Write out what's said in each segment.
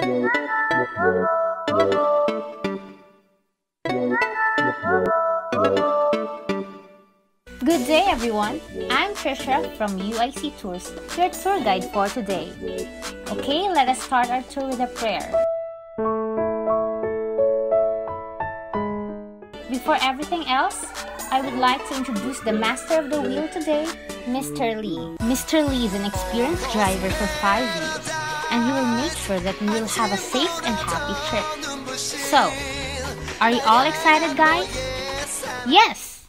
Good day everyone, I'm Trisha from UIC Tours, your tour guide for today. Okay, let us start our tour with a prayer. Before everything else, I would like to introduce the master of the wheel today, Mr. Lee. Mr. Lee is an experienced driver for 5 years, and he will make sure that we will have a safe and happy trip. So, are you all excited, guys? Yes!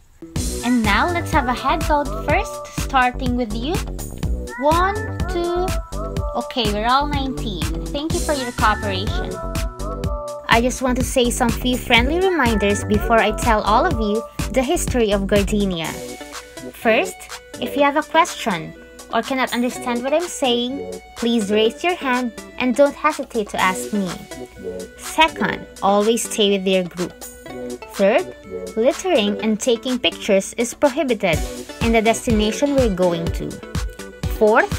And now let's have a head count first, starting with you. 1, 2, okay, we're all 19. Thank you for your cooperation. I just want to say some few friendly reminders before I tell all of you the history of Gardenia. First, if you have a question or cannot understand what I'm saying, please raise your hand and don't hesitate to ask me. Second, always stay with your group. Third, littering and taking pictures is prohibited in the destination we're going to. Fourth,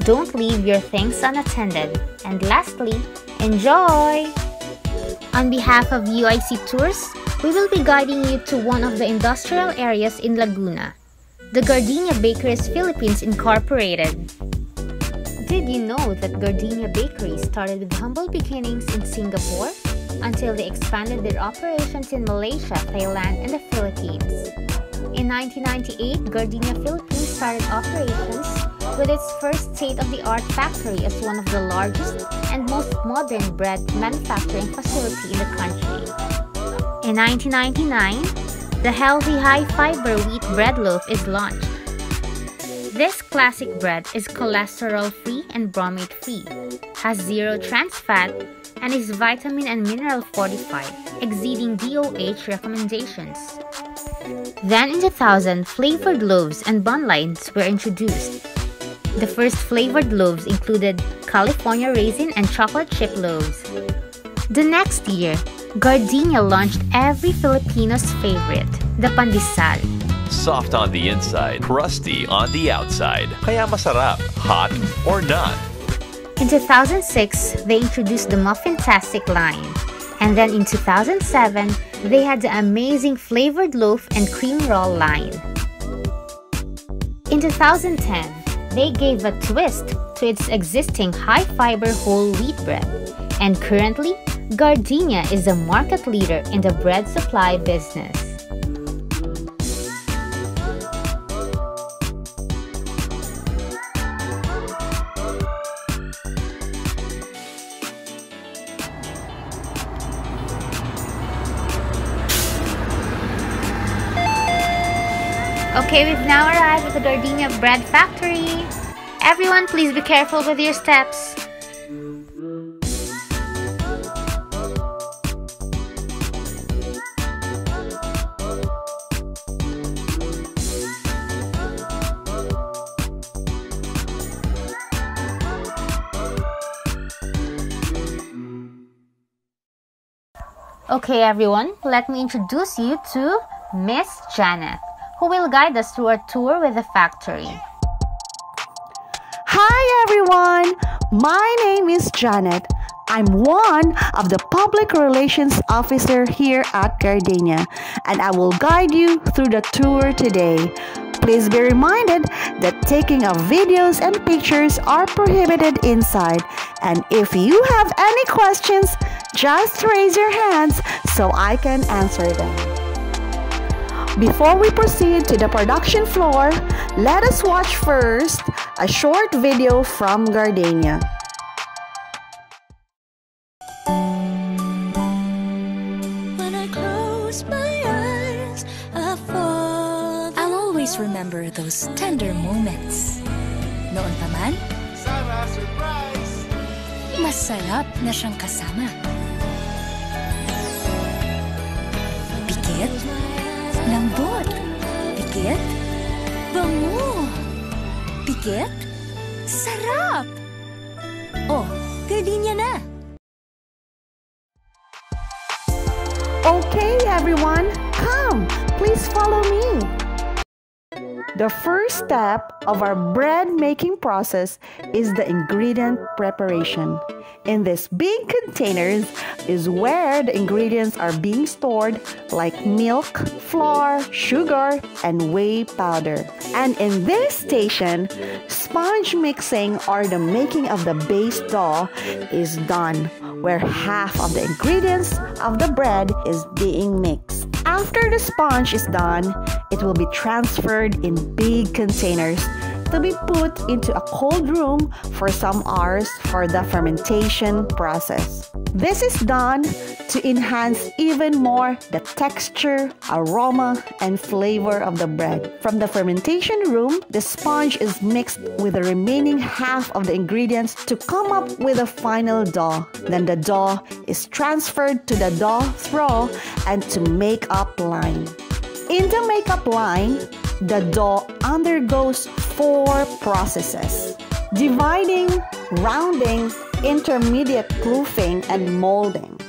don't leave your things unattended. And lastly, enjoy! On behalf of UIC Tours, we will be guiding you to one of the industrial areas in Laguna, the Gardenia Bakeries Philippines Incorporated. Did you know that Gardenia Bakery started with humble beginnings in Singapore until they expanded their operations in Malaysia, Thailand, and the Philippines? In 1998, Gardenia Philippines started operations with its first state-of-the-art factory as one of the largest and most modern bread manufacturing facility in the country. In 1999, the healthy high-fiber wheat bread loaf is launched. This classic bread is cholesterol-free and bromate-free, has 0 trans fat, and is vitamin and mineral fortified, exceeding DOH recommendations. Then in 2000, flavored loaves and bun lines were introduced. The first flavored loaves included California raisin and chocolate chip loaves. The next year, Gardenia launched every Filipino's favorite, the pandesal. Soft on the inside, crusty on the outside. Kaya masarap, hot or not. In 2006, they introduced the Muffin-tastic line. And then in 2007, they had the amazing flavored loaf and cream roll line. In 2010, they gave a twist to its existing high-fiber whole wheat bread. And currently, Gardenia is the market leader in the bread supply business. Okay, we've now arrived at the Gardenia Bread Factory. Everyone, please be careful with your steps. Okay, everyone, let me introduce you to Miss Janet, who will guide us through our tour with the factory. Hi everyone! My name is Janet. I'm one of the Public Relations Officer here at Gardenia, and I will guide you through the tour today. Please be reminded that taking of videos and pictures are prohibited inside, and if you have any questions, just raise your hands so I can answer them. Before we proceed to the production floor, let us watch first a short video from Gardenia. When I close my eyes, I fall. I'll always remember those tender moments. Noon pa man, Sarah, surprise! Masarap na siyang kasama. Pikit, lambot, pikit, bango, pikit, sarap! Oh, Gardenia na! Okay everyone, come, please follow me. The first step of our bread making process is the ingredient preparation. In these big containers is where the ingredients are being stored, like milk, flour, sugar, and whey powder. And in this station, sponge mixing or the making of the base dough is done, where half of the ingredients of the bread is being mixed. After the sponge is done, it will be transferred in big containers to be put into a cold room for some hours for the fermentation process. This is done to enhance even more the texture, aroma, and flavor of the bread. From the fermentation room, the sponge is mixed with the remaining half of the ingredients to come up with a final dough. Then the dough is transferred to the dough throw and to make-up line. In the make-up line, the dough undergoes 4 processes: dividing, rounding, intermediate proofing, and molding.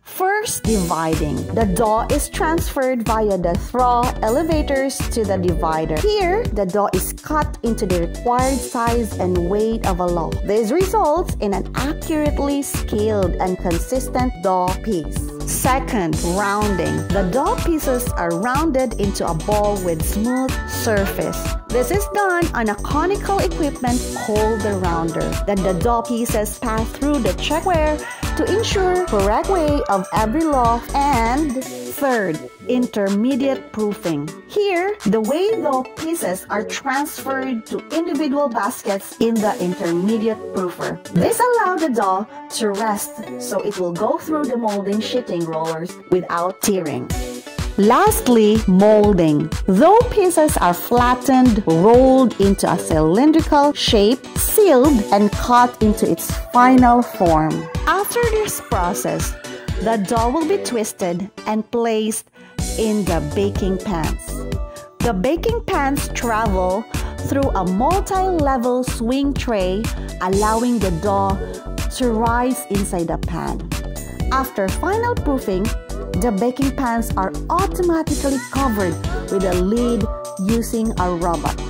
First, dividing. The dough is transferred via the throw elevators to the divider. Here, the dough is cut into the required size and weight of a loaf. This results in an accurately scaled and consistent dough piece. Second, rounding. The dough pieces are rounded into a ball with smooth surface. This is done on a conical equipment called the rounder. Then the dough pieces pass through the checkware to ensure correct weight of every loaf. And third, intermediate proofing. Here, the whey dough pieces are transferred to individual baskets in the intermediate proofer. This allows the dough to rest so it will go through the molding sheeting rollers without tearing. Lastly, molding. Dough pieces are flattened, rolled into a cylindrical shape, sealed, and cut into its final form. After this process, the dough will be twisted and placed in the baking pans. The baking pans travel through a multi-level swing tray, allowing the dough to rise inside the pan. After final proofing, the baking pans are automatically covered with a lid using a robot.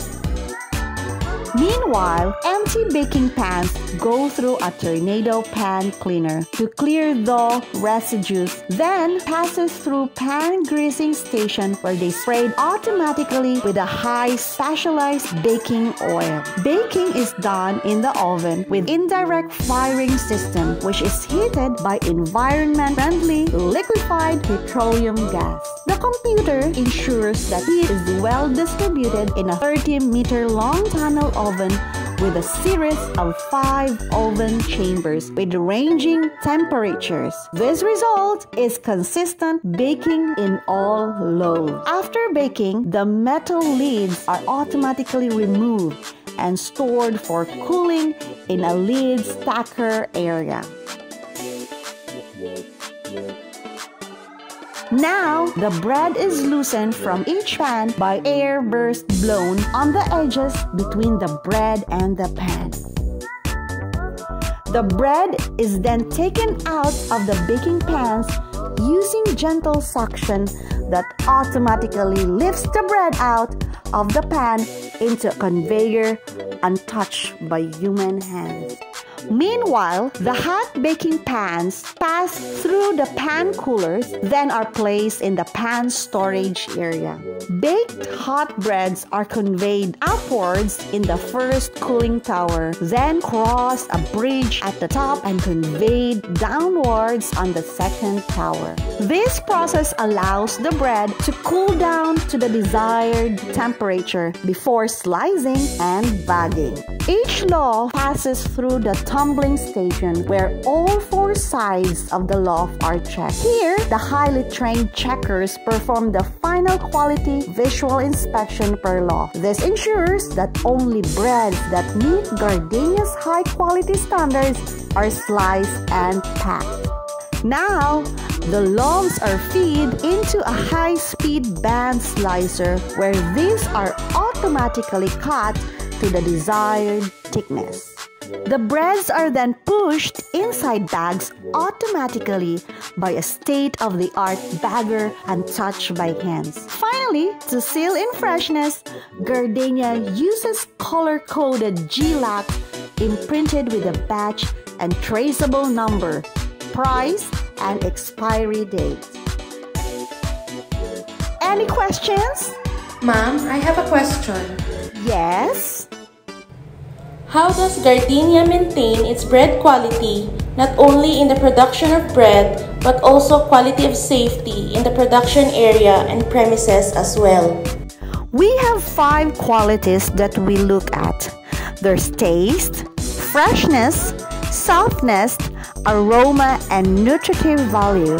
Meanwhile, empty baking pans go through a tornado pan cleaner to clear dough residues, then passes through pan greasing station where they sprayed automatically with a high specialized baking oil. Baking is done in the oven with indirect firing system, which is heated by environment-friendly liquefied petroleum gas. The computer ensures that heat is well distributed in a 30-meter long tunnel oven with a series of 5 oven chambers with ranging temperatures. This result is consistent baking in all loaves. After baking, the metal lids are automatically removed and stored for cooling in a lid stacker area. Now, the bread is loosened from each pan by air burst blown on the edges between the bread and the pan. The bread is then taken out of the baking pans using gentle suction that automatically lifts the bread out of the pan into a conveyor untouched by human hands. Meanwhile, the hot baking pans pass through the pan coolers, then are placed in the pan storage area. Baked hot breads are conveyed upwards in the first cooling tower, then cross a bridge at the top and conveyed downwards on the second tower. This process allows the bread to cool down to the desired temperature before slicing and bagging. Each loaf passes through the tumbling station where all 4 sides of the loaf are checked. Here, the highly trained checkers perform the final quality visual inspection per loaf. This ensures that only breads that meet Gardenia's high quality standards are sliced and packed. Now, the loaves are fed into a high-speed band slicer where these are automatically cut to the desired thickness. The breads are then pushed inside bags automatically by a state-of-the-art bagger and touched by hands. Finally, to seal in freshness, Gardenia uses color-coded G-Lock imprinted with a batch and traceable number, price, and expiry date. Any questions? Ma'am, I have a question. Yes? How does Gardenia maintain its bread quality, not only in the production of bread, but also quality of safety in the production area and premises as well? We have 5 qualities that we look at. There's taste, freshness, softness, aroma, and nutritive value.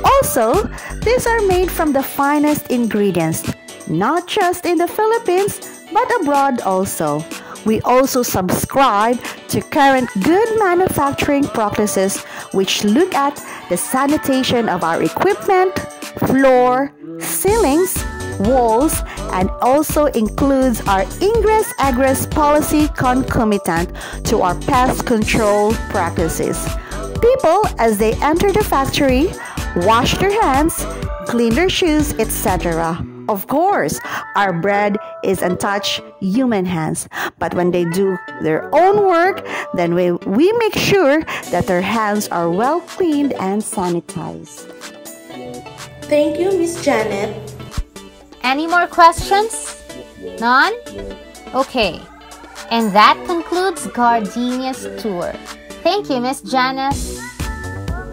Also, these are made from the finest ingredients, not just in the Philippines, but abroad also. We also subscribe to current good manufacturing practices which look at the sanitation of our equipment, floor, ceilings, walls, and also includes our ingress-egress policy concomitant to our pest control practices. People, as they enter the factory, wash their hands, clean their shoes, etc. Of course, our bread is untouched human hands, but when they do their own work, then we make sure that their hands are well cleaned and sanitized. Thank you, Miss Janet. Any more questions? None? Okay. And that concludes Gardenia's tour. Thank you, Miss Janet.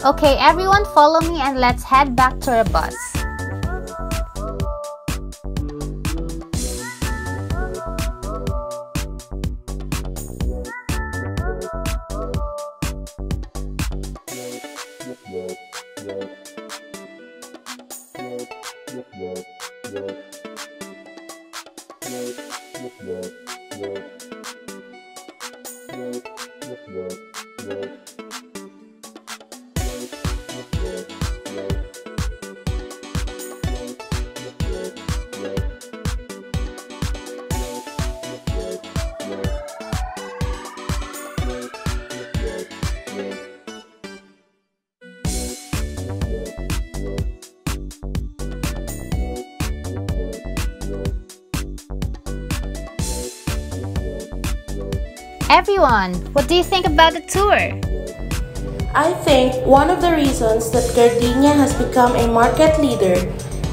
Okay, everyone follow me and let's head back to our bus. Everyone, what do you think about the tour? I think one of the reasons that Gardenia has become a market leader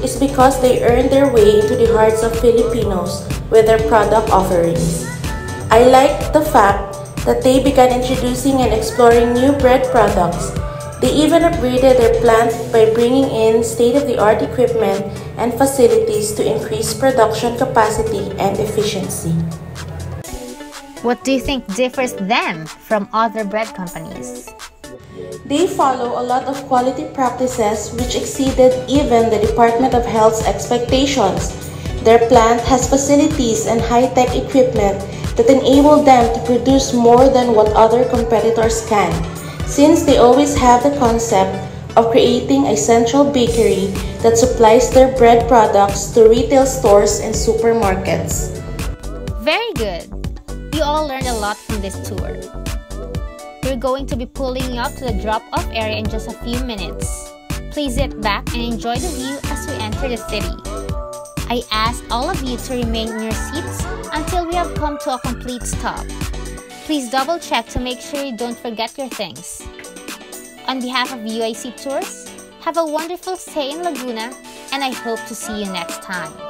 is because they earned their way into the hearts of Filipinos with their product offerings. I like the fact that they began introducing and exploring new bread products. They even upgraded their plant by bringing in state-of-the-art equipment and facilities to increase production capacity and efficiency. What do you think differs them from other bread companies? They follow a lot of quality practices which exceeded even the Department of Health's expectations. Their plant has facilities and high-tech equipment that enable them to produce more than what other competitors can, since they always have the concept of creating a central bakery that supplies their bread products to retail stores and supermarkets. Very good. You all learned a lot from this tour. We're going to be pulling you up to the drop-off area in just a few minutes. Please sit back and enjoy the view as we enter the city. I ask all of you to remain in your seats until we have come to a complete stop. Please double-check to make sure you don't forget your things. On behalf of UIC Tours, have a wonderful stay in Laguna, and I hope to see you next time.